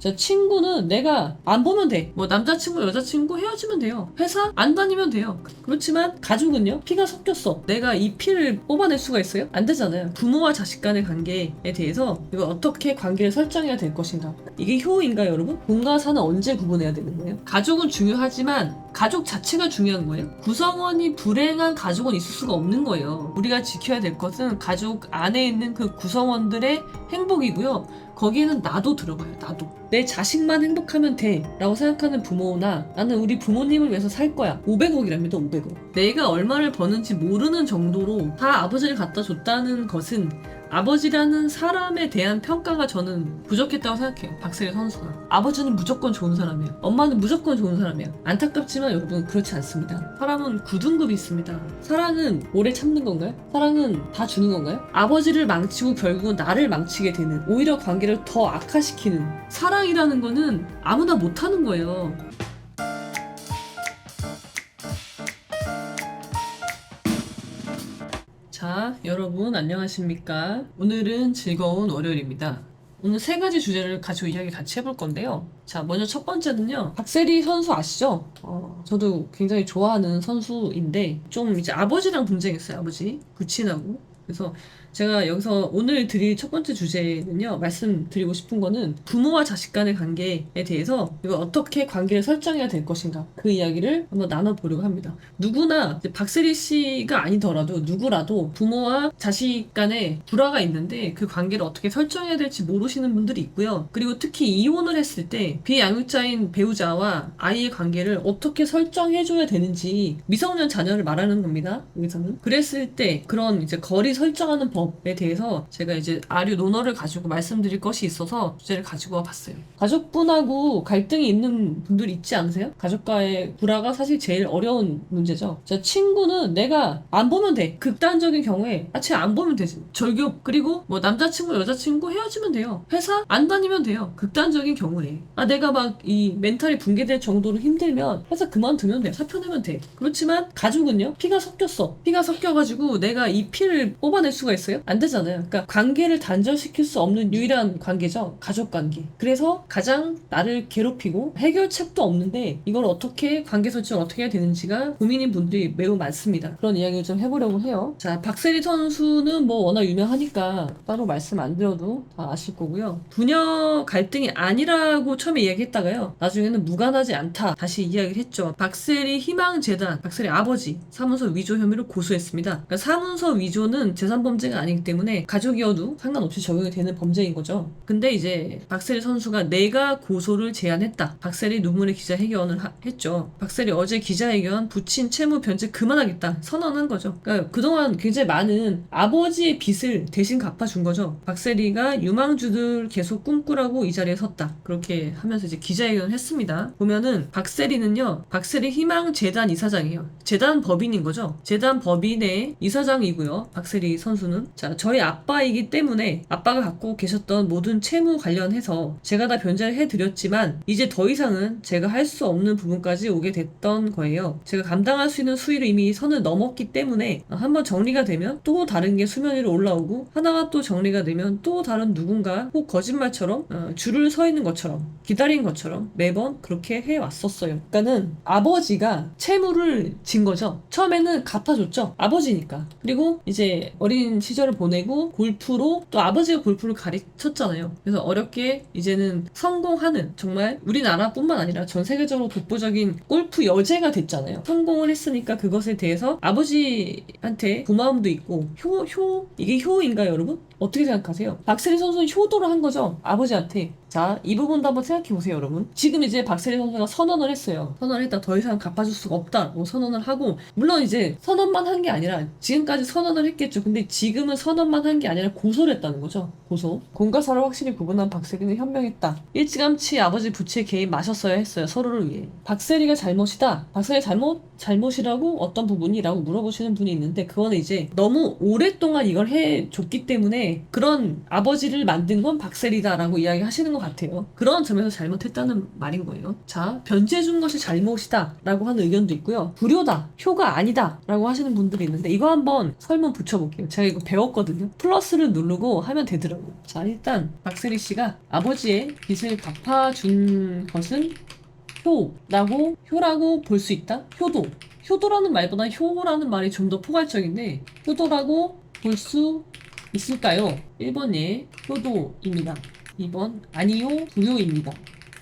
자, 친구는 내가 안 보면 돼. 뭐 남자친구, 여자친구 헤어지면 돼요. 회사 안 다니면 돼요. 그렇지만 가족은요? 피가 섞였어. 내가 이 피를 뽑아낼 수가 있어요? 안 되잖아요. 부모와 자식 간의 관계에 대해서 이거 어떻게 관계를 설정해야 될 것인가? 이게 효인가요, 여러분? 공과 사는 언제 구분해야 되는 거예요? 가족은 중요하지만 가족 자체가 중요한 거예요. 구성원이 불행한 가족은 있을 수가 없는 거예요. 우리가 지켜야 될 것은 가족 안에 있는 그 구성원들의 행복이고요. 거기에는 나도 들어가요. 나도. 내 자식만 행복하면 돼 라고 생각하는 부모나 나는 우리 부모님을 위해서 살 거야. 500억이랍니다. 500억. 내가 얼마를 버는지 모르는 정도로 다 아버지를 갖다 줬다는 것은 아버지라는 사람에 대한 평가가 저는 부족했다고 생각해요. 박세리 선수가. 아버지는 무조건 좋은 사람이에요. 엄마는 무조건 좋은 사람이에요. 안타깝지만 여러분 그렇지 않습니다. 사람은 9등급이 있습니다. 사랑은 오래 참는 건가요? 사랑은 다 주는 건가요? 아버지를 망치고 결국은 나를 망치게 되는, 오히려 관계를 더 악화시키는 사랑이라는 거는 아무나 못하는 거예요. 자, 여러분 안녕하십니까? 오늘은 즐거운 월요일입니다. 오늘 세 가지 주제를 가지고 이야기 같이 해볼 건데요. 자, 먼저 첫 번째는요. 박세리 선수 아시죠? 저도 굉장히 좋아하는 선수인데 좀 이제 아버지랑 분쟁했어요. 아버지. 부친하고. 그래서 제가 여기서 오늘 드릴 첫 번째 주제는요, 말씀드리고 싶은 거는 부모와 자식 간의 관계에 대해서 이거 어떻게 관계를 설정해야 될 것인가, 그 이야기를 한번 나눠보려고 합니다. 누구나 이제 박세리 씨가 아니더라도 누구라도 부모와 자식 간에 불화가 있는데 그 관계를 어떻게 설정해야 될지 모르시는 분들이 있고요. 그리고 특히 이혼을 했을 때 비양육자인 배우자와 아이의 관계를 어떻게 설정해줘야 되는지, 미성년 자녀를 말하는 겁니다. 여기서는. 그랬을 때 그런 이제 거리 설정하는 법에 대해서 제가 이제 아류 논어를 가지고 말씀드릴 것이 있어서 주제를 가지고 와봤어요. 가족분하고 갈등이 있는 분들 있지 않으세요? 가족과의 불화가 사실 제일 어려운 문제죠. 자, 친구는 내가 안 보면 돼. 극단적인 경우에 쟤 안 보면 되지. 절교. 그리고 뭐 남자친구, 여자친구 헤어지면 돼요. 회사 안 다니면 돼요. 극단적인 경우에. 내가 막 이 멘탈이 붕괴될 정도로 힘들면 회사 그만두면 돼. 사표 내면 돼. 그렇지만 가족은요? 피가 섞였어. 피가 섞여가지고 내가 이 피를 뽑아낼 수가 있어요? 안 되잖아요. 그러니까 관계를 단절시킬 수 없는 유일한 관계죠. 가족 관계. 그래서 가장 나를 괴롭히고 해결책도 없는데 이걸 어떻게, 관계 설정 어떻게 해야 되는지가 고민인 분들이 매우 많습니다. 그런 이야기를 좀 해보려고 해요. 자, 박세리 선수는 뭐 워낙 유명하니까 따로 말씀 안 드려도 다 아실 거고요. 부녀 갈등이 아니라고 처음에 이야기했다가요, 나중에는 무관하지 않다 다시 이야기를 했죠. 박세리 희망재단, 박세리 아버지 사문서 위조 혐의로 고소했습니다. 그러니까 사문서 위조는 재산범죄가 아니기 때문에 가족이어도 상관없이 적용이 되는 범죄인 거죠. 근데 이제 박세리 선수가 내가 고소를 제안했다. 박세리 눈물의 기자회견을 했죠. 박세리 어제 기자회견 부친 채무 변제 그만하겠다 선언한 거죠. 그러니까 그동안 굉장히 많은 아버지의 빚을 대신 갚아준 거죠. 박세리가 유망주들 계속 꿈꾸라고 이 자리에 섰다. 그렇게 하면서 이제 기자회견을 했습니다. 보면은 박세리는요, 박세리 희망재단 이사장이에요. 재단 법인인 거죠. 재단 법인의 이사장이고요. 박세리 선수는. 자, 저희 아빠이기 때문에 아빠가 갖고 계셨던 모든 채무 관련해서 제가 다 변제를 해드렸지만 이제 더 이상은 제가 할 수 없는 부분까지 오게 됐던 거예요. 제가 감당할 수 있는 수위를 이미 선을 넘었기 때문에 한번 정리가 되면 또 다른 게 수면 위로 올라오고, 하나가 또 정리가 되면 또 다른 누군가 혹 거짓말처럼 줄을 서 있는 것처럼, 기다린 것처럼 매번 그렇게 해왔었어요. 그러니까는 아버지가 채무를 진 거죠. 처음에는 갚아줬죠. 아버지니까. 그리고 이제 어린 시절을 보내고 골프로, 또 아버지가 골프를 가르쳤잖아요. 그래서 어렵게 이제는 성공하는, 정말 우리나라뿐만 아니라 전 세계적으로 독보적인 골프 여제가 됐잖아요. 성공을 했으니까 그것에 대해서 아버지한테 고마움도 있고, 이게 효인가요, 여러분? 어떻게 생각하세요? 박세리 선수는 효도를 한 거죠, 아버지한테. 자, 이 부분도 한번 생각해보세요, 여러분. 지금 이제 박세리 선수가 선언을 했어요. 선언을 했다. 더 이상 갚아줄 수가 없다고 선언을 하고, 물론 이제 선언만 한 게 아니라 지금까지 선언을 했겠죠. 근데 지금은 선언만 한 게 아니라 고소를 했다는 거죠. 고소. 공과 사를 확실히 구분한 박세리는 현명했다. 일찌감치 아버지 부채 개인 마셨어야 했어요. 서로를 위해. 박세리가 잘못이다. 박세리 잘못이라고 어떤 부분이라고 물어보시는 분이 있는데, 그거는 이제 너무 오랫동안 이걸 해줬기 때문에 때문에 그런 아버지를 만든 건 박세리다라고 이야기하시는 것 같아요. 그런 점에서 잘못했다는 말인 거예요. 자, 변제해준 것이 잘못이다라고 하는 의견도 있고요. 불효다, 효가 아니다라고 하시는 분들이 있는데 이거 한번 설문 붙여볼게요. 제가 이거 배웠거든요. 플러스를 누르고 하면 되더라고요. 자, 일단 박세리 씨가 아버지의 빚을 갚아준 것은 효라고 볼 수 있다? 효도라는 말보다 효라는 말이 좀 더 포괄적인데 효도라고 볼 수 있을까요? 1번 예, 효도입니다. 2번 아니요, 불효입니다.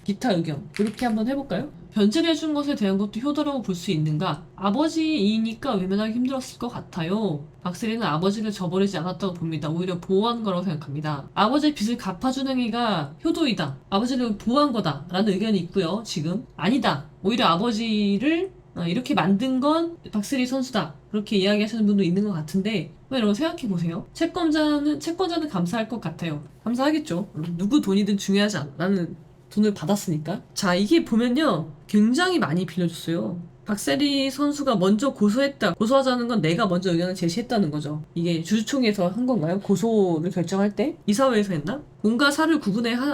기타 의견 이렇게 한번 해볼까요? 변제를 해준 것에 대한 것도 효도라고 볼 수 있는가? 아버지이니까 외면하기 힘들었을 것 같아요. 박세리는 아버지를 저버리지 않았다고 봅니다. 오히려 보호한 거라고 생각합니다. 아버지의 빚을 갚아준 행위가 효도이다. 아버지를 보호한 거다. 라는 의견이 있고요. 지금 아니다. 오히려 아버지를 이렇게 만든 건 박세리 선수다. 그렇게 이야기하시는 분도 있는 것 같은데 여러분 생각해보세요. 채권자는 감사할 것 같아요. 감사하겠죠. 누구 돈이든 중요하지 않아. 나는 돈을 받았으니까. 자, 이게 보면요. 굉장히 많이 빌려줬어요. 박세리 선수가 먼저 고소했다. 고소하자는 건 내가 먼저 의견을 제시했다는 거죠. 이게 주주총회에서 한 건가요? 고소를 결정할 때? 이사회에서 했나? 공과 사를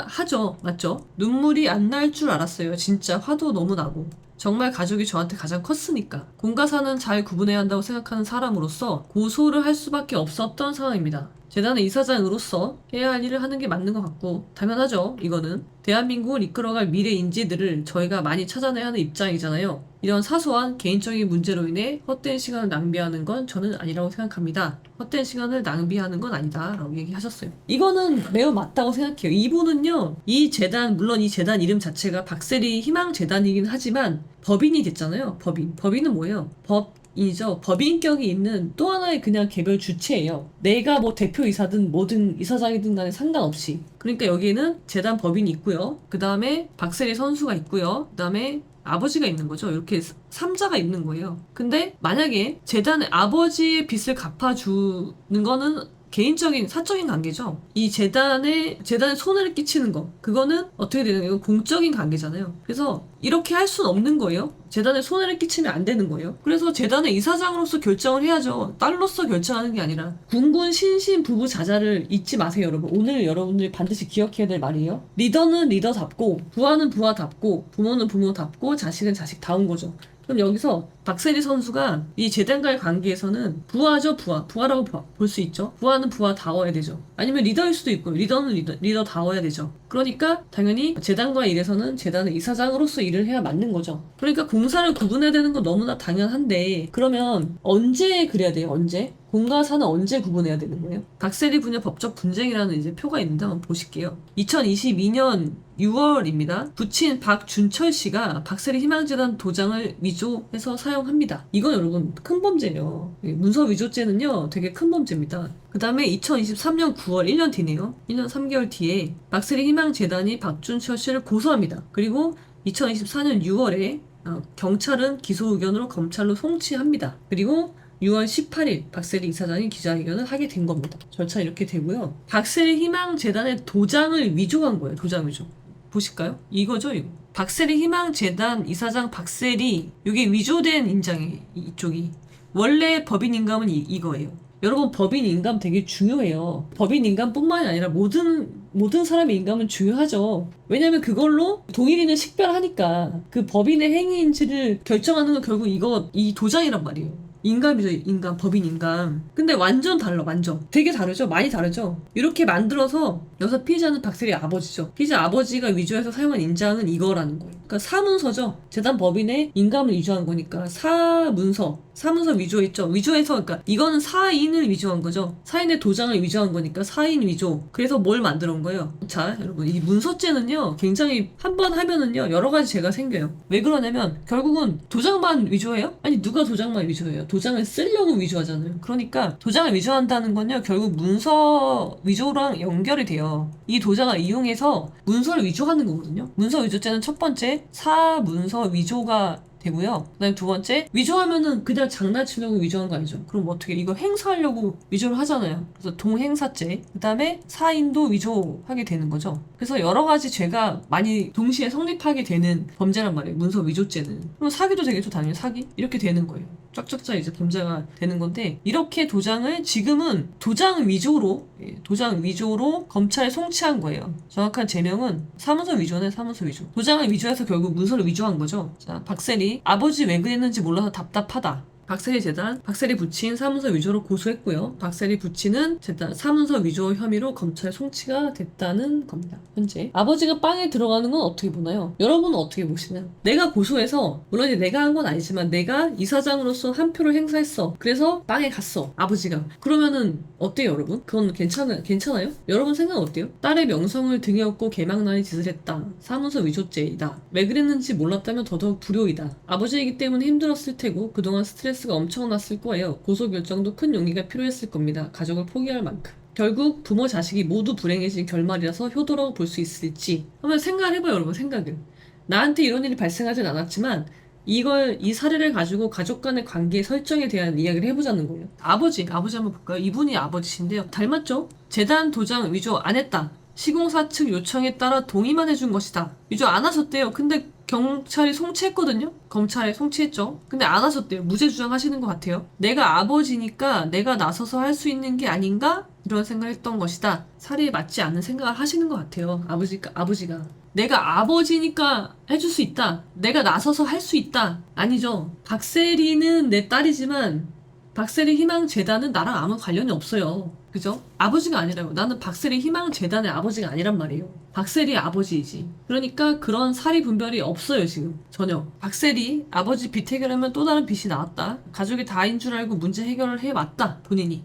하죠. 맞죠? 눈물이 안 날 줄 알았어요. 진짜 화도 너무 나고. 정말 가족이 저한테 가장 컸으니까. 공과 사는 잘 구분해야 한다고 생각하는 사람으로서 고소를 할 수밖에 없었던 상황입니다. 재단의 이사장으로서 해야 할 일을 하는 게 맞는 것 같고 당연하죠. 이거는 대한민국을 이끌어갈 미래 인재들을 저희가 많이 찾아내야 하는 입장이잖아요. 이런 사소한 개인적인 문제로 인해 헛된 시간을 낭비하는 건 저는 아니라고 생각합니다. 헛된 시간을 낭비하는 건 아니다 라고 얘기하셨어요. 이거는 매우 맞다고 생각해요. 이분은요, 물론 이 재단 이름 자체가 박세리 희망재단이긴 하지만 법인이 됐잖아요. 법인은 뭐예요? 법인격이 있는 또 하나의 그냥 개별 주체예요. 내가 뭐 대표이사든 뭐든 이사장이든 간에 상관없이. 그러니까 여기에는 재단 법인이 있고요. 그 다음에 박세리 선수가 있고요. 그 다음에 아버지가 있는 거죠. 이렇게 3자가 있는 거예요. 근데 만약에 재단의 아버지의 빚을 갚아주는 거는 개인적인 사적인 관계죠. 이 재단에 손해를 끼치는 거, 그거는 어떻게 되는 거예요? 공적인 관계잖아요. 그래서 이렇게 할 수는 없는 거예요. 재단에 손해를 끼치면 안 되는 거예요. 그래서 재단의 이사장으로서 결정을 해야죠. 딸로서 결정하는 게 아니라. 군군 신신 부부 자자를 잊지 마세요, 여러분. 오늘 여러분들이 반드시 기억해야 될 말이에요. 리더는 리더답고, 부하는 부하답고, 부모는 부모답고, 자식은 자식다운 거죠. 그럼 여기서 박세리 선수가 이 재단과의 관계에서는 부하죠, 부하라고 볼 수 있죠. 부하는 부하다워야 되죠. 아니면 리더일 수도 있고요. 리더는 리더다워야 되죠. 그러니까 당연히 재단과의 일에서는 재단의 이사장으로서 일을 해야 맞는 거죠. 그러니까 공사를 구분해야 되는 건 너무나 당연한데 그러면 언제 그래야 돼요? 언제? 공과 사는 언제 구분해야 되는 거예요? 박세리 부녀 법적 분쟁이라는 이제 표가 있는데 한번 보실게요. 2022년 6월입니다. 부친 박준철 씨가 박세리 희망재단 도장을 위조해서 사용합니다. 이건 여러분 큰 범죄예요. 문서 위조죄는요 되게 큰 범죄입니다. 그 다음에 2023년 9월 1년 뒤네요. 1년 3개월 뒤에 박세리 희망재단이 박준철 씨를 고소합니다. 그리고 2024년 6월에 경찰은 기소 의견으로 검찰로 송치합니다. 그리고 6월 18일 박세리 이사장이 기자회견을 하게 된 겁니다. 절차 이렇게 되고요. 박세리 희망재단의 도장을 위조한 거예요. 도장 위조. 보실까요? 이거죠, 이거. 박세리 희망재단 이사장 박세리, 이게 위조된 인장이에요. 이쪽이. 원래 법인 인감은 이거예요. 여러분, 법인 인감 되게 중요해요. 법인 인감뿐만이 아니라 모든 사람의 인감은 중요하죠. 왜냐면 그걸로 동일인을 식별하니까 그 법인의 행위인지를 결정하는 건 결국 이 도장이란 말이에요. 인감이죠, 인감, 법인 인감. 근데 완전 달라, 완전. 되게 다르죠? 많이 다르죠? 이렇게 만들어서, 여기서 피해자는 박세리 아버지죠. 피해자 아버지가 위조해서 사용한 인장은 이거라는 거예요. 그러니까 사문서죠? 재단 법인의 인감을 위조한 거니까, 사문서 위조했죠? 위조해서, 그러니까 이거는 사인을 위조한 거죠. 사인의 도장을 위조한 거니까 사인 위조. 그래서 뭘 만들어 온 거예요? 자, 여러분, 이 문서죄는요, 굉장히 한 번 하면은요, 여러 가지 죄가 생겨요. 왜 그러냐면, 결국은 도장만 위조해요? 아니, 누가 도장만 위조해요? 도장을 쓰려고 위조하잖아요. 그러니까 도장을 위조한다는 건요, 결국 문서 위조랑 연결이 돼요. 이 도장을 이용해서 문서를 위조하는 거거든요. 문서 위조죄는 첫 번째, 사문서 위조가 되고요. 그 다음에 두 번째, 위조하면은 그냥 장난치려고 위조한 거 아니죠. 그럼 어떻게, 이거 행사하려고 위조를 하잖아요. 그래서 동행사죄. 그 다음에 사인도 위조하게 되는 거죠. 그래서 여러 가지 죄가 많이 동시에 성립하게 되는 범죄란 말이에요. 문서 위조죄는. 그럼 사기도 되겠죠, 당연히 사기? 이렇게 되는 거예요. 쫙쫙쫙 이제 범죄가 되는 건데, 이렇게 도장을 지금은 도장 위조로 검찰에 송치한 거예요. 정확한 제명은 사무소 위조네, 사무소 위조. 도장을 위조해서 결국 문서를 위조한 거죠. 자, 박세리 아버지 왜 그랬는지 몰라서 답답하다. 박세리 재단, 박세리 부친 사문서 위조로 고소했고요. 박세리 부친은 재단 사문서 위조 혐의로 검찰 송치가 됐다는 겁니다. 현재 아버지가 빵에 들어가는 건 어떻게 보나요? 여러분은 어떻게 보시나요? 내가 고소해서, 물론 이제 내가 한 건 아니지만 내가 이사장으로서 한 표를 행사했어. 그래서 빵에 갔어, 아버지가. 그러면은 어때요, 여러분? 그건 괜찮아요? 여러분 생각은 어때요? 딸의 명성을 등에 업고 개망나니 짓을 했다. 사문서 위조죄이다. 왜 그랬는지 몰랐다면 더더욱 불효이다. 아버지이기 때문에 힘들었을 테고 그동안 스트레스가 엄청났을 거예요. 고소 결정도 큰 용기가 필요했을 겁니다. 가족을 포기할 만큼. 결국 부모 자식이 모두 불행해진 결말이라서 효도라고 볼 수 있을지 한번 생각을 해봐요, 여러분. 생각을. 나한테 이런 일이 발생하진 않았지만 이 사례를 가지고 가족 간의 관계 설정에 대한 이야기를 해보자는 거예요. 아버지 한번 볼까요? 이분이 아버지신데요. 닮았죠? 재단 도장 위조 안 했다. 시공사 측 요청에 따라 동의만 해준 것이다. 위조 안 하셨대요. 근데 경찰이 송치했거든요? 검찰에 송치했죠? 근데 안 하셨대요. 무죄 주장하시는 것 같아요. 내가 아버지니까 내가 나서서 할 수 있는 게 아닌가? 이런 생각을 했던 것이다. 사리에 맞지 않는 생각을 하시는 것 같아요. 아버지가. 내가 아버지니까 해줄 수 있다. 내가 나서서 할 수 있다. 아니죠. 박세리는 내 딸이지만 박세리 희망재단은 나랑 아무 관련이 없어요. 그죠? 아버지가 아니라고. 나는 박세리 희망재단의 아버지가 아니란 말이에요. 박세리의 아버지이지. 그러니까 그런 사리 분별이 없어요, 지금. 전혀. 박세리 아버지 빚 해결하면 또 다른 빚이 나왔다. 가족이 다인 줄 알고 문제 해결을 해왔다, 본인이.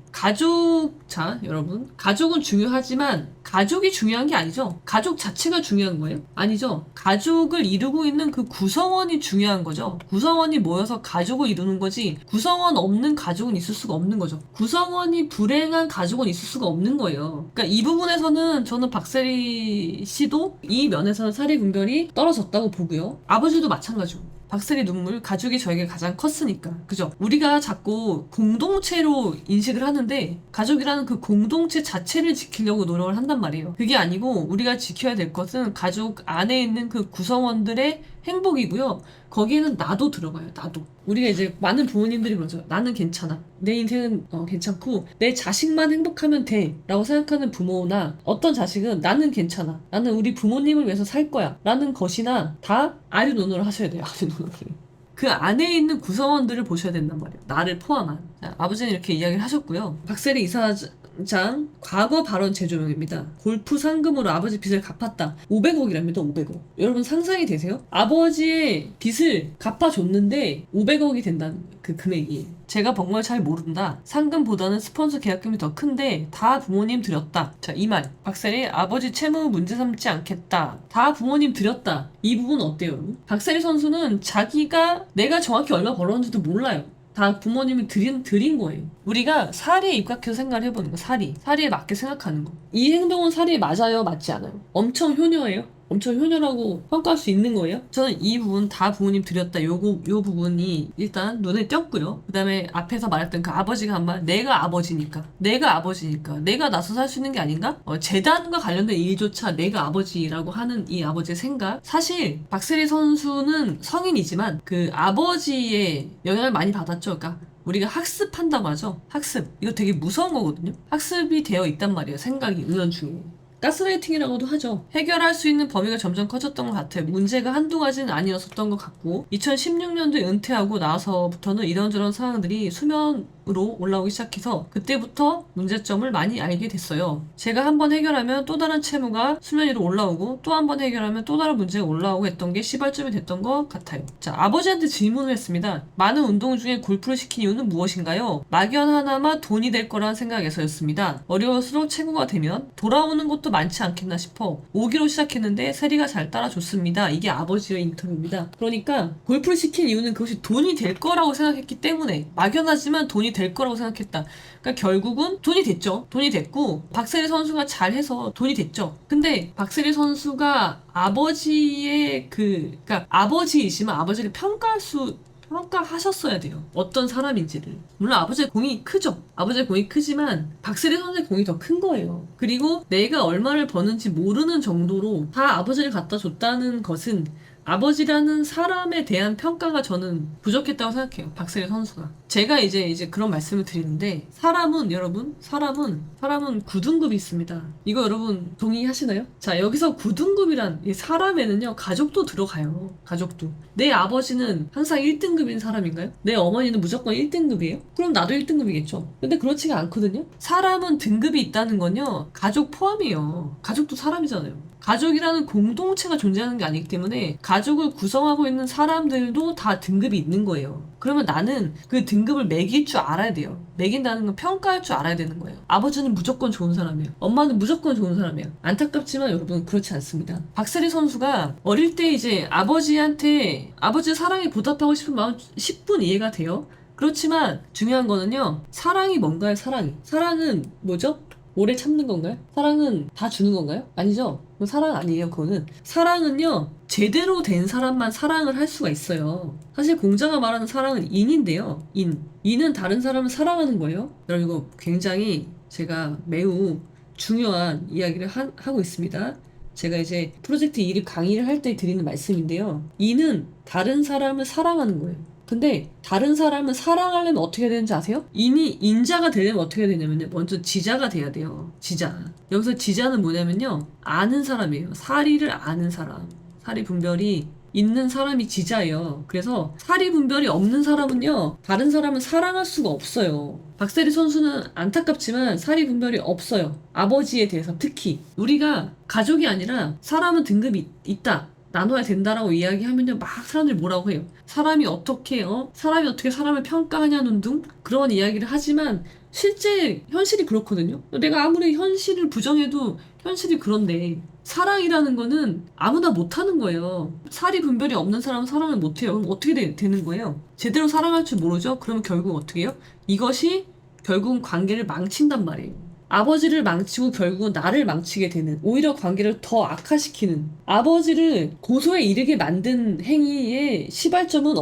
자, 여러분. 가족은 중요하지만 가족이 중요한 게 아니죠. 가족 자체가 중요한 거예요? 아니죠. 가족을 이루고 있는 그 구성원이 중요한 거죠. 구성원이 모여서 가족을 이루는 거지, 구성원 없는 가족은 있을 수가 없는 거죠. 구성원이 불행한 가족은 있을 수가 없는 거예요. 그러니까 이 부분에서는 저는 박세리 씨도 이 면에서는 사리 분별이 떨어졌다고 보고요. 아버지도 마찬가지고. 박세리 눈물, 가족이 저에게 가장 컸으니까. 그죠? 우리가 자꾸 공동체로 인식을 하는데 가족이라는 그 공동체 자체를 지키려고 노력을 한단 말이에요. 그게 아니고 우리가 지켜야 될 것은 가족 안에 있는 그 구성원들의 행복이고요. 거기에는 나도 들어가요. 나도. 우리가 이제 많은 부모님들이 그러죠. 나는 괜찮아. 내 인생은 괜찮고 내 자식만 행복하면 돼 라고 생각하는 부모나, 어떤 자식은 나는 괜찮아. 나는 우리 부모님을 위해서 살 거야 라는 것이나 다 아류노노를 하셔야 돼요. 아류노노를. 그 안에 있는 구성원들을 보셔야 된단 말이에요. 나를 포함한. 자, 아버지는 이렇게 이야기를 하셨고요. 박세리 이사장 과거 발언 재조명입니다. 골프 상금으로 아버지 빚을 갚았다. 500억이랍니다. 500억. 여러분 상상이 되세요? 아버지의 빚을 갚아줬는데 500억이 된다는 그 금액이. 제가 정말 잘 모른다. 상금보다는 스폰서 계약금이 더 큰데 다 부모님 드렸다. 자, 이 말. 박세리 아버지 채무 문제 삼지 않겠다. 다 부모님 드렸다. 이 부분 어때요, 여러분? 박세리 선수는 자기가 내가 정확히 얼마 벌었는지도 몰라요. 다 부모님이 드린 거예요. 우리가 사리에 입각해서 생각을 해보는 거. 사리에 맞게 생각하는 거. 이 행동은 사리에 맞아요, 맞지 않아요? 엄청 효녀예요? 엄청 효녀라고 평가할 수 있는 거예요? 저는 이 부분 다 부모님 드렸다. 요 부분이 일단 눈에 띄었고요. 그 다음에 앞에서 말했던 그 아버지가 한 말, 내가 아버지니까 내가 나서서 할 수 있는 게 아닌가? 재단과 관련된 일조차 내가 아버지라고 하는 이 아버지의 생각. 사실 박세리 선수는 성인이지만 그 아버지의 영향을 많이 받았죠. 그러니까 우리가 학습한다고 하죠. 학습. 이거 되게 무서운 거거든요. 학습이 되어 있단 말이에요. 생각이 은연중에. 가스라이팅이라고도 하죠. 해결할 수 있는 범위가 점점 커졌던 것 같아요. 문제가 한두 가지는 아니었었던 것 같고 2016년도에 은퇴하고 나서부터는 이런저런 상황들이 수면으로 올라오기 시작해서 그때부터 문제점을 많이 알게 됐어요. 제가 한번 해결하면 또 다른 채무가 수면 위로 올라오고 또 한 번 해결하면 또 다른 문제가 올라오고 했던 게 시발점이 됐던 것 같아요. 자, 아버지한테 질문을 했습니다. 많은 운동 중에 골프를 시킨 이유는 무엇인가요? 막연 하나마 돈이 될 거란 생각에서였습니다. 어려울수록 최고가 되면 돌아오는 것도 많지 않겠나 싶어 5기로 시작했는데 세리가 잘 따라줬습니다. 이게 아버지의 인터뷰입니다. 그러니까 골프를 시킨 이유는 그것이 돈이 될 거라고 생각했기 때문에, 막연하지만 돈이 될 거라고 생각했다. 그러니까 결국은 돈이 됐죠. 돈이 됐고 박세리 선수가 잘해서 돈이 됐죠. 근데 박세리 선수가 아버지의 그러니까 아버지이시면 아버지를 평가하셨어야 돼요. 어떤 사람인지를. 물론 아버지의 공이 크죠. 아버지의 공이 크지만 박세리 선수의 공이 더 큰 거예요. 그리고 내가 얼마를 버는지 모르는 정도로 다 아버지를 갖다 줬다는 것은 아버지라는 사람에 대한 평가가 저는 부족했다고 생각해요. 박세리 선수가. 제가 이제 그런 말씀을 드리는데, 여러분, 사람은 9등급이 있습니다. 이거 여러분 동의하시나요? 자, 여기서 9등급이란 이 사람에는요, 가족도 들어가요. 가족도. 내 아버지는 항상 1등급인 사람인가요? 내 어머니는 무조건 1등급이에요? 그럼 나도 1등급이겠죠. 근데 그렇지가 않거든요. 사람은 등급이 있다는 건요, 가족 포함이에요. 가족도 사람이잖아요. 가족이라는 공동체가 존재하는 게 아니기 때문에 가족을 구성하고 있는 사람들도 다 등급이 있는 거예요. 그러면 나는 그 등급을 매길 줄 알아야 돼요. 매긴다는 건 평가할 줄 알아야 되는 거예요. 아버지는 무조건 좋은 사람이에요. 엄마는 무조건 좋은 사람이에요. 안타깝지만 여러분 그렇지 않습니다. 박세리 선수가 어릴 때 이제 아버지한테 아버지 사랑에 보답하고 싶은 마음 10분 이해가 돼요. 그렇지만 중요한 거는요. 사랑이 뭔가요? 사랑은 뭐죠? 오래 참는 건가요? 사랑은 다 주는 건가요? 아니죠. 그건 사랑 아니에요. 그거는 사랑은요 제대로 된 사람만 사랑을 할 수가 있어요. 사실 공자가 말하는 사랑은 인인데요. 인은 다른 사람을 사랑하는 거예요. 여러분 이거 굉장히 제가 매우 중요한 이야기를 하고 있습니다. 제가 이제 프로젝트 1위 강의를 할 때 드리는 말씀인데요. 인은 다른 사람을 사랑하는 거예요. 근데 다른 사람을 사랑하려면 어떻게 해야 되는지 아세요? 인자가 되려면 어떻게 해야 되냐면요. 먼저 지자가 돼야 돼요. 지자. 여기서 지자는 뭐냐면요. 아는 사람이에요. 사리를 아는 사람. 사리 분별이 있는 사람이 지자예요. 그래서 사리 분별이 없는 사람은요. 다른 사람을 사랑할 수가 없어요. 박세리 선수는 안타깝지만 사리 분별이 없어요. 아버지에 대해서 특히. 우리가 가족이 아니라 사람은 등급이 있다. 나눠야 된다라고 이야기하면요 막 사람들이 뭐라고 해요. 사람이 어떻게 사람을 평가하냐는 등 그런 이야기를 하지만 실제 현실이 그렇거든요. 내가 아무리 현실을 부정해도 현실이 그런데 사랑이라는 거는 아무나 못하는 거예요. 사리 분별이 없는 사람은 사랑을 못해요. 그럼 어떻게 되는 거예요? 제대로 사랑할 줄 모르죠? 그러면 결국 어떻게 해요? 이것이 결국은 관계를 망친단 말이에요. 아버지를 망치고 결국은 나를 망치게 되는, 오히려 관계를 더 악화시키는, 아버지를 고소에 이르게 만든 행위의 시발점은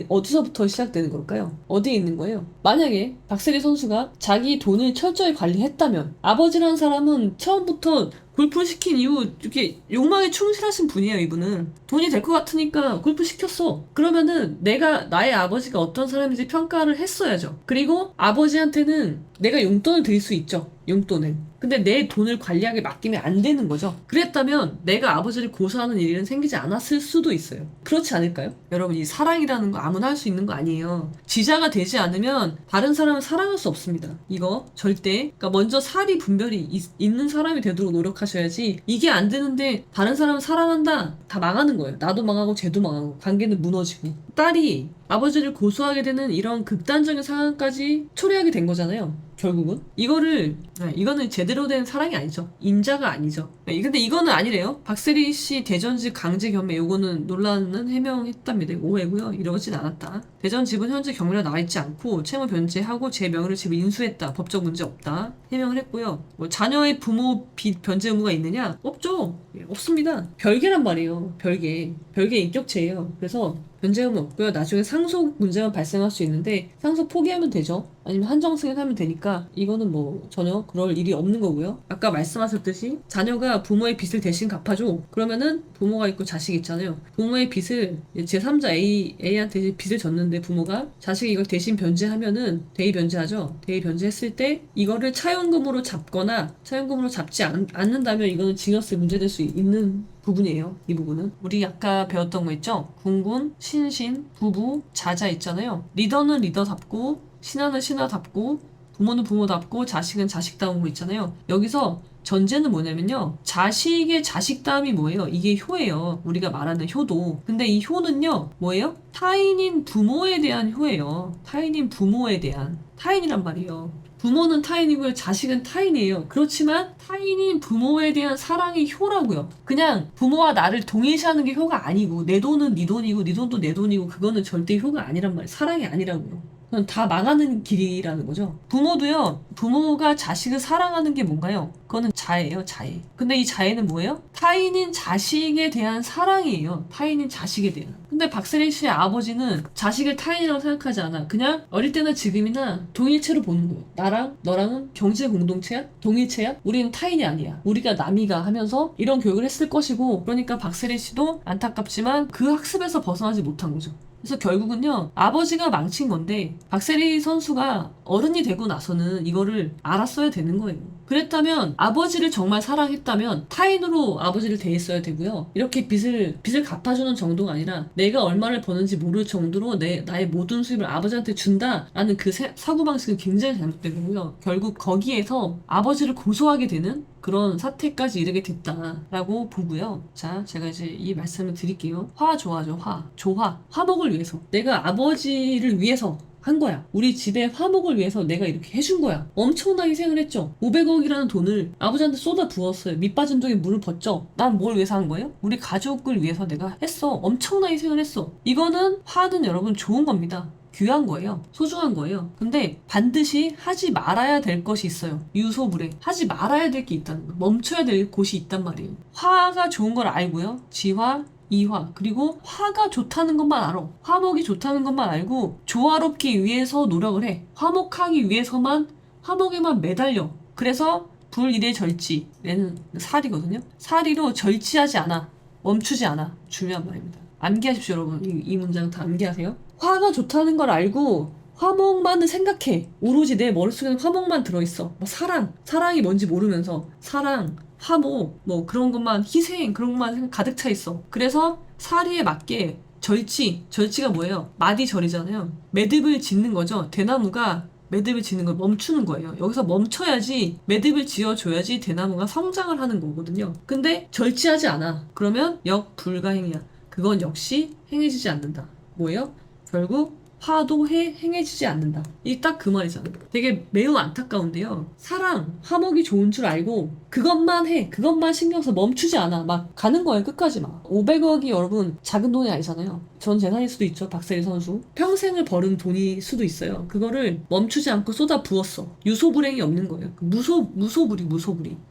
어디서부터 시작되는 걸까요? 어디에 있는 거예요? 만약에 박세리 선수가 자기 돈을 철저히 관리했다면 아버지라는 사람은 처음부터 골프 시킨 이후 이렇게 욕망에 충실하신 분이에요. 이분은 돈이 될 것 같으니까 골프 시켰어. 그러면은 나의 아버지가 어떤 사람인지 평가를 했어야죠. 그리고 아버지한테는 내가 용돈을 드릴 수 있죠. 용돈을. 근데 내 돈을 관리하게 맡기면 안 되는 거죠. 그랬다면 내가 아버지를 고소하는 일은 생기지 않았을 수도 있어요. 그렇지 않을까요? 여러분 이 사랑이라는 거 아무나 할 수 있는 거 아니에요. 지자가 되지 않으면 다른 사람을 사랑할 수 없습니다. 이거 절대. 그러니까 먼저 사리 분별이 있는 사람이 되도록 노력하셔야지. 이게 안 되는데 다른 사람을 사랑한다. 다 망하는 거예요. 나도 망하고 쟤도 망하고 관계는 무너지고. 딸이 아버지를 고소하게 되는 이런 극단적인 상황까지 초래하게 된 거잖아요. 결국은 이거는 제대로 된 사랑이 아니죠. 인자가 아니죠. 근데 이거는 아니래요. 박세리 씨 대전집 강제 겸해 요거는 논란은 해명했답니다. 오해고요. 이러진 않았다. 대전 집은 현재 경매로 나와 있지 않고 채무 변제하고 제 명의로 집을 인수했다. 법적 문제 없다. 해명을 했고요. 뭐 자녀의 부모 빚 변제 의무가 있느냐? 없죠. 없습니다. 별개란 말이에요. 별개 인격체예요. 그래서 변제 의무 없고요. 나중에 상속 문제만 발생할 수 있는데 상속 포기하면 되죠. 아니면 한정 승인하면 되니까 이거는 뭐 전혀 그럴 일이 없는 거고요. 아까 말씀하셨듯이 자녀가 부모의 빚을 대신 갚아줘. 그러면은 부모가 있고 자식이 있잖아요. 부모의 빚을 제3자 A한테 빚을 졌는데 부모가 자식이 이걸 대신 변제하면은 대의 변제하죠. 대의 변제했을 때 이거를 차용금으로 잡거나 차용금으로 잡지 않는다면 이거는 징역세 문제될 수 있는 부분이에요. 이 부분은 우리 아까 배웠던 거 있죠? 군군, 신신, 부부, 자자 있잖아요. 리더는 리더답고 신하는 신하답고 부모는 부모답고 자식은 자식다운 거 있잖아요. 여기서 전제는 뭐냐면요. 자식의 자식다움이 뭐예요? 이게 효예요. 우리가 말하는 효도. 근데 이 효는요. 뭐예요? 타인인 부모에 대한 효예요. 타인인 부모에 대한. 타인이란 말이에요. 부모는 타인이고요. 자식은 타인이에요. 그렇지만 타인인 부모에 대한 사랑이 효라고요. 그냥 부모와 나를 동일시하는 게 효가 아니고 내 돈은 네 돈이고 네 돈도 내 돈이고 그거는 절대 효가 아니란 말이에요. 사랑이 아니라고요. 그건 다 망하는 길이라는 거죠. 부모도요, 부모가 자식을 사랑하는 게 뭔가요? 그거는 자애예요, 자애. 근데 이 자애는 뭐예요? 타인인 자식에 대한 사랑이에요. 타인인 자식에 대한. 근데 박세리 씨의 아버지는 자식을 타인이라고 생각하지 않아. 그냥 어릴 때나 지금이나 동일체로 보는 거예요. 나랑 너랑은 경제 공동체야? 동일체야? 우리는 타인이 아니야. 우리가 남이가 하면서 이런 교육을 했을 것이고, 그러니까 박세리 씨도 안타깝지만 그 학습에서 벗어나지 못한 거죠. 그래서 결국은요, 아버지가 망친 건데 박세리 선수가 어른이 되고 나서는 이거를 알았어야 되는 거예요. 그랬다면 아버지를 정말 사랑했다면 타인으로 아버지를 대했어야 되고요. 이렇게 빚을 갚아주는 정도가 아니라 내가 얼마를 버는지 모를 정도로 나의 모든 수입을 아버지한테 준다라는 그 사고방식은 굉장히 잘못된 거고요. 결국 거기에서 아버지를 고소하게 되는 그런 사태까지 이르게 됐다라고 보고요. 자, 제가 이제 이 말씀을 드릴게요. 화조화죠, 조화. 화목을 위해서. 내가 아버지를 위해서 한 거야. 우리 집의 화목을 위해서 내가 이렇게 해준 거야. 엄청나게 희생을 했죠. 500억이라는 돈을 아버지한테 쏟아 부었어요. 밑 빠진 독에 물을 붓죠. 난 뭘 위해서 한 거예요? 우리 가족을 위해서 내가 했어. 엄청나게 희생을 했어. 이거는 화는 여러분 좋은 겁니다. 귀한 거예요. 소중한 거예요. 근데 반드시 하지 말아야 될 것이 있어요. 유소불에. 하지 말아야 될 게 있다는 거. 멈춰야 될 곳이 있단 말이에요. 화가 좋은 걸 알고요. 지화, 이화, 그리고 화가 좋다는 것만 알아. 화목이 좋다는 것만 알고 조화롭기 위해서 노력을 해. 화목하기 위해서만 화목에만 매달려. 그래서 불일의 절지, 얘는 사리거든요. 사리로 절지하지 않아. 멈추지 않아. 중요한 말입니다. 암기하십시오, 여러분. 이 문장 다 암기하세요. 화가 좋다는 걸 알고 화목만을 생각해. 오로지 내 머릿속에는 화목만 들어있어. 뭐 사랑이 뭔지 모르면서 사랑, 화목, 뭐 그런 것만, 희생, 그런 것만 가득 차 있어. 그래서 사리에 맞게 절치가 뭐예요? 마디절이잖아요. 매듭을 짓는 거죠. 대나무가 매듭을 짓는 걸 멈추는 거예요. 여기서 멈춰야지, 매듭을 지어줘야지 대나무가 성장을 하는 거거든요. 근데 절치하지 않아. 그러면 역불가행이야. 그건 역시 행해지지 않는다. 뭐예요? 결국 화도 행해지지 않는다. 이 딱 그 말이잖아요. 되게 매우 안타까운데요. 사랑, 화목이 좋은 줄 알고 그것만 해. 그것만 신경 써. 멈추지 않아. 막 가는 거예요. 끝까지 막. 500억이 여러분 작은 돈이 아니잖아요. 전 재산일 수도 있죠. 박세리 선수. 평생을 벌은 돈일 수도 있어요. 그거를 멈추지 않고 쏟아 부었어. 유소불행이 없는 거예요.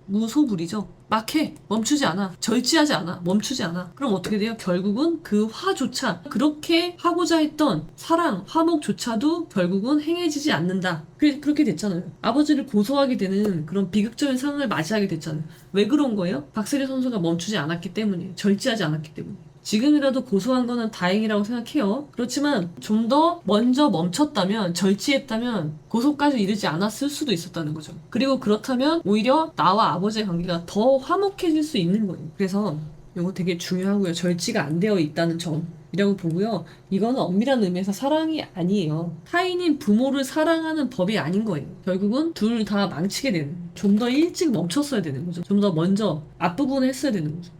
무소불이죠. 막 해. 멈추지 않아. 절제하지 않아. 멈추지 않아. 그럼 어떻게 돼요? 결국은 그 화조차, 그렇게 하고자 했던 사랑, 화목조차도 결국은 행해지지 않는다. 그렇게 됐잖아요. 아버지를 고소하게 되는 그런 비극적인 상황을 맞이하게 됐잖아요. 왜 그런 거예요? 박세리 선수가 멈추지 않았기 때문이에요. 절제하지 않았기 때문에. 지금이라도 고소한 거는 다행이라고 생각해요. 그렇지만 좀 더 먼저 멈췄다면, 절제했다면 고소까지 이르지 않았을 수도 있었다는 거죠. 그리고 그렇다면 오히려 나와 아버지의 관계가 더 화목해질 수 있는 거예요. 그래서 이거 되게 중요하고요. 절제가 안 되어 있다는 점이라고 보고요. 이거는 엄밀한 의미에서 사랑이 아니에요. 타인인 부모를 사랑하는 법이 아닌 거예요. 결국은 둘 다 망치게 되는, 좀 더 일찍 멈췄어야 되는 거죠. 좀 더 먼저 앞부분을 했어야 되는 거죠.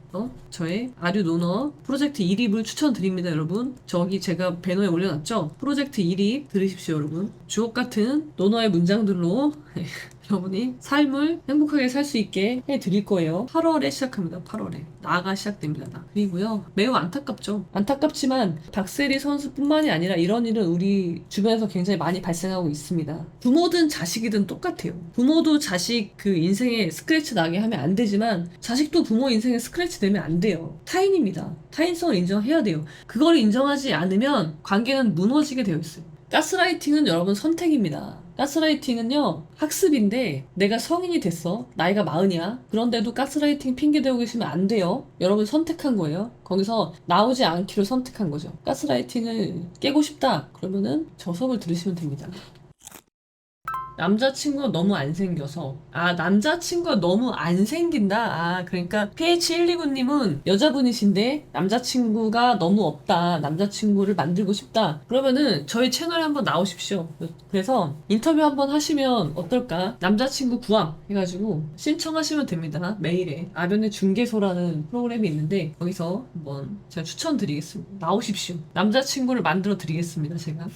저의 아류 논어 프로젝트 1입을 추천드립니다, 여러분. 저기 제가 배너에 올려놨죠? 프로젝트 1입 들으십시오, 여러분. 주옥 같은 논어의 문장들로 여러분이 삶을 행복하게 살 수 있게 해드릴 거예요. 8월에 시작합니다. 8월에. 나가 시작됩니다. 나. 그리고요. 매우 안타깝죠. 안타깝지만 박세리 선수뿐만이 아니라 이런 일은 우리 주변에서 굉장히 많이 발생하고 있습니다. 부모든 자식이든 똑같아요. 부모도 자식 그 인생에 스크래치 나게 하면 안 되지만 자식도 부모 인생에 스크래치 내면 안 돼요. 타인입니다. 타인성을 인정해야 돼요. 그걸 인정하지 않으면 관계는 무너지게 되어 있어요. 가스라이팅은 여러분 선택입니다. 가스라이팅은요, 학습인데 내가 성인이 됐어. 나이가 40이야. 그런데도 가스라이팅 핑계대고 계시면 안 돼요. 여러분 선택한 거예요. 거기서 나오지 않기로 선택한 거죠. 가스라이팅을 깨고 싶다. 그러면은 저 수업을 들으시면 됩니다. 남자친구가 너무 안 생겨서. 남자친구가 너무 안 생긴다. 그러니까 PH129님은 여자분이신데 남자친구가 너무 없다. 남자친구를 만들고 싶다. 그러면은 저희 채널에 한번 나오십시오. 그래서 인터뷰 한번 하시면 어떨까? 남자친구 구함 해가지고 신청하시면 됩니다. 메일에 아변의 중개소라는 프로그램이 있는데 거기서 한번 제가 추천드리겠습니다. 나오십시오. 남자친구를 만들어 드리겠습니다. 제가.